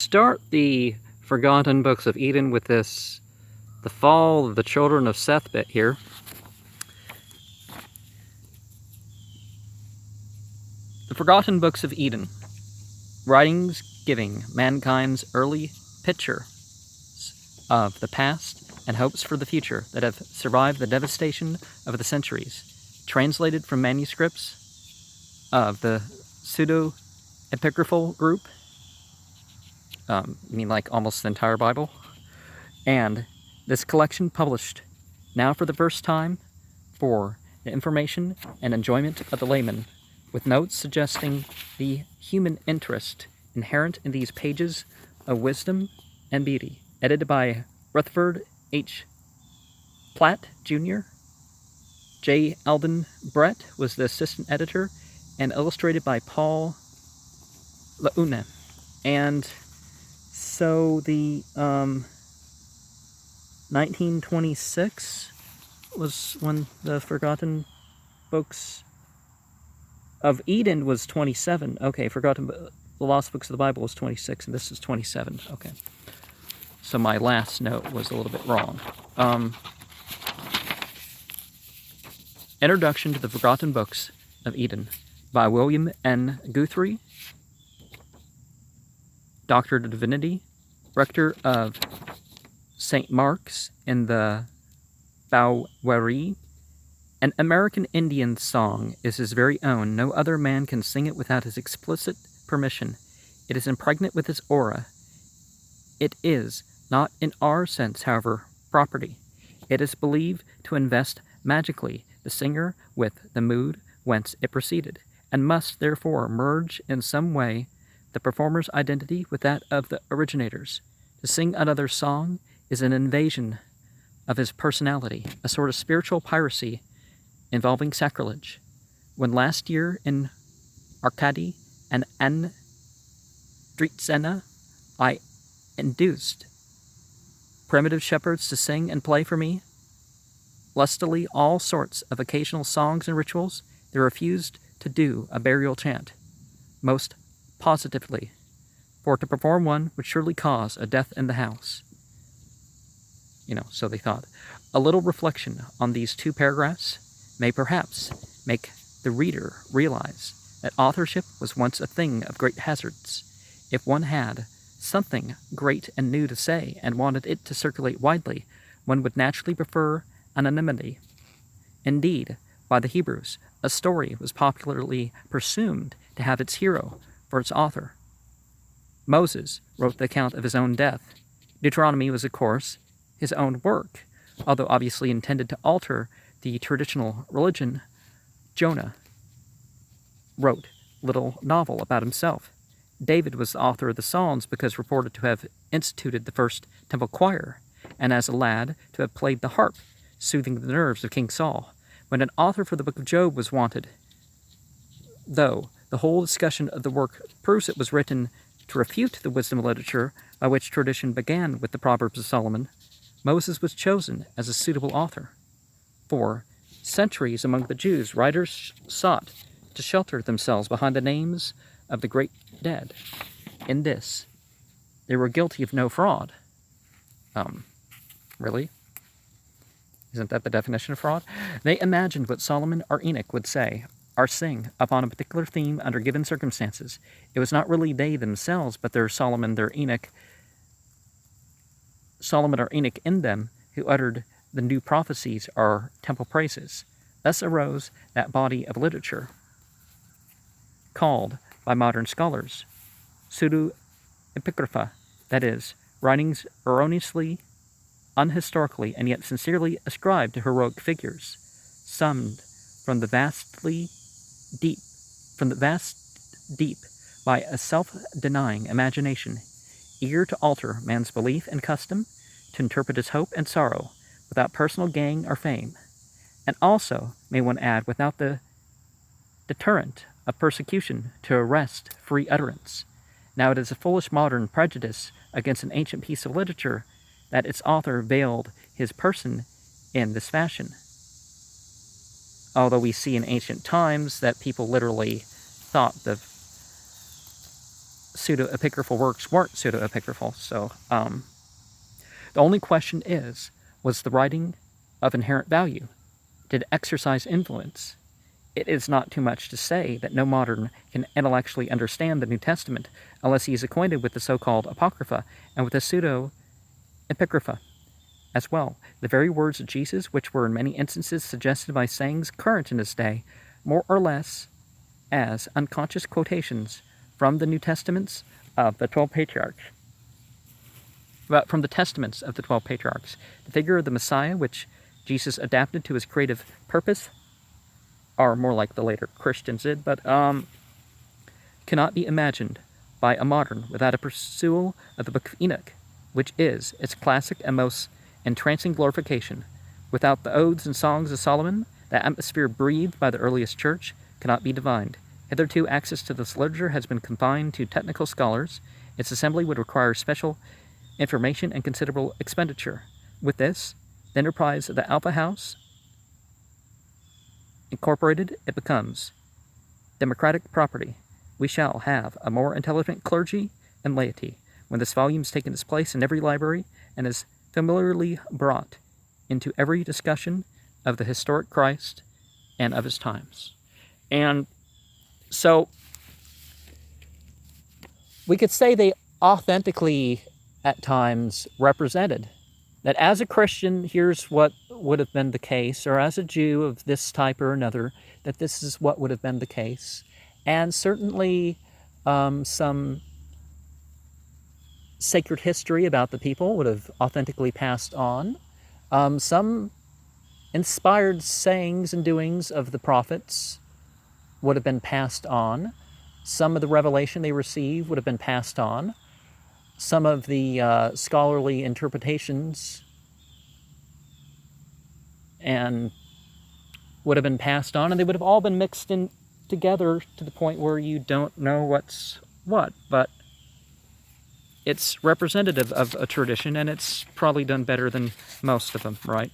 Start the Forgotten Books of Eden with this, the fall of the children of Seth bit here. The Forgotten Books of Eden, writings giving mankind's early picture of the past and hopes for the future that have survived the devastation of the centuries, translated from manuscripts of the pseudo-epigraphal group, like almost the entire Bible, and this collection published now for the first time for the information and enjoyment of the layman, with notes suggesting the human interest inherent in these pages of wisdom and beauty, edited by Rutherford H. Platt, Jr. J. Alden Brett was the assistant editor, and illustrated by Paul Laune. And so the 1926 was when the Forgotten Books of Eden was 27. Okay, the Lost Books of the Bible was 26, and this is 27. Okay. So my last note was a little bit wrong. Introduction to the Forgotten Books of Eden by William N. Guthrie, Doctor of Divinity, rector of St. Mark's in the Bowery. An American Indian song is his very own. No other man can sing it without his explicit permission. It is impregnant with his aura. It is, not in our sense, however, property. It is believed to invest magically the singer with the mood whence it proceeded, and must therefore merge in some way the performer's identity with that of the originators. To sing another's song is an invasion of his personality, a sort of spiritual piracy involving sacrilege. When last year in Arcady and Andritsena I induced primitive shepherds to sing and play for me lustily all sorts of occasional songs and rituals, they refused to do a burial chant, most positively, for to perform one would surely cause a death in the house. So they thought. A little reflection on these two paragraphs may perhaps make the reader realize that authorship was once a thing of great hazards. If one had something great and new to say and wanted it to circulate widely, one would naturally prefer anonymity. Indeed, by the Hebrews, a story was popularly presumed to have its hero for its author. Moses wrote the account of his own death. Deuteronomy was, of course, his own work, although obviously intended to alter the traditional religion. Jonah wrote a little novel about himself. David was the author of the Psalms because reported to have instituted the first temple choir, and as a lad to have played the harp, soothing the nerves of King Saul. When an author for the book of Job was wanted, though the whole discussion of the work proves it was written to refute the wisdom literature by which tradition began with the Proverbs of Solomon, Moses was chosen as a suitable author. For centuries among the Jews, writers sought to shelter themselves behind the names of the great dead. In this, they were guilty of no fraud. Really? Isn't that the definition of fraud? They imagined what Solomon or Enoch would say or sing upon a particular theme under given circumstances. It was not really they themselves, but their Solomon or Enoch in them, who uttered the new prophecies or temple praises. Thus arose that body of literature called by modern scholars pseudo-epigrapha, that is, writings erroneously, unhistorically, and yet sincerely ascribed to heroic figures, summed from the vast deep by a self-denying imagination, eager to alter man's belief and custom, to interpret his hope and sorrow, without personal gain or fame, and also, may one add, without the deterrent of persecution to arrest free utterance. Now it is a foolish modern prejudice against an ancient piece of literature that its author veiled his person in this fashion. Although we see in ancient times that people literally thought the pseudo-epigraphal works weren't pseudo-epigraphal. So the only question is, was the writing of inherent value? Did it exercise influence? It is not too much to say that no modern can intellectually understand the New Testament unless he is acquainted with the so-called Apocrypha and with the pseudo-epigrapha as well. The very words of Jesus, which were in many instances suggested by sayings current in his day, more or less as unconscious quotations from the New Testaments of the 12 Patriarchs. From the Testaments of the 12 Patriarchs. The figure of the Messiah, which Jesus adapted to his creative purpose, are more like the later Christians did, but cannot be imagined by a modern without a pursual of the Book of Enoch, which is its classic and most entrancing glorification. Without the odes and songs of Solomon, the atmosphere breathed by the earliest church cannot be divined. Hitherto, access to this literature has been confined to technical scholars. Its assembly would require special information and considerable expenditure. With this, the enterprise of the Alpha House Incorporated, it becomes democratic property. We shall have a more intelligent clergy and laity when this volume is taken its place in every library and is familiarly brought into every discussion of the historic Christ and of his times. And so we could say they authentically at times represented that as a Christian, here's what would have been the case, or as a Jew of this type or another, that this is what would have been the case. And certainly some sacred history about the people would have authentically passed on. Some inspired sayings and doings of the prophets would have been passed on. Some of the revelation they received would have been passed on. Some of the scholarly interpretations and would have been passed on, and they would have all been mixed in together to the point where you don't know what's what, but it's representative of a tradition, and it's probably done better than most of them, right?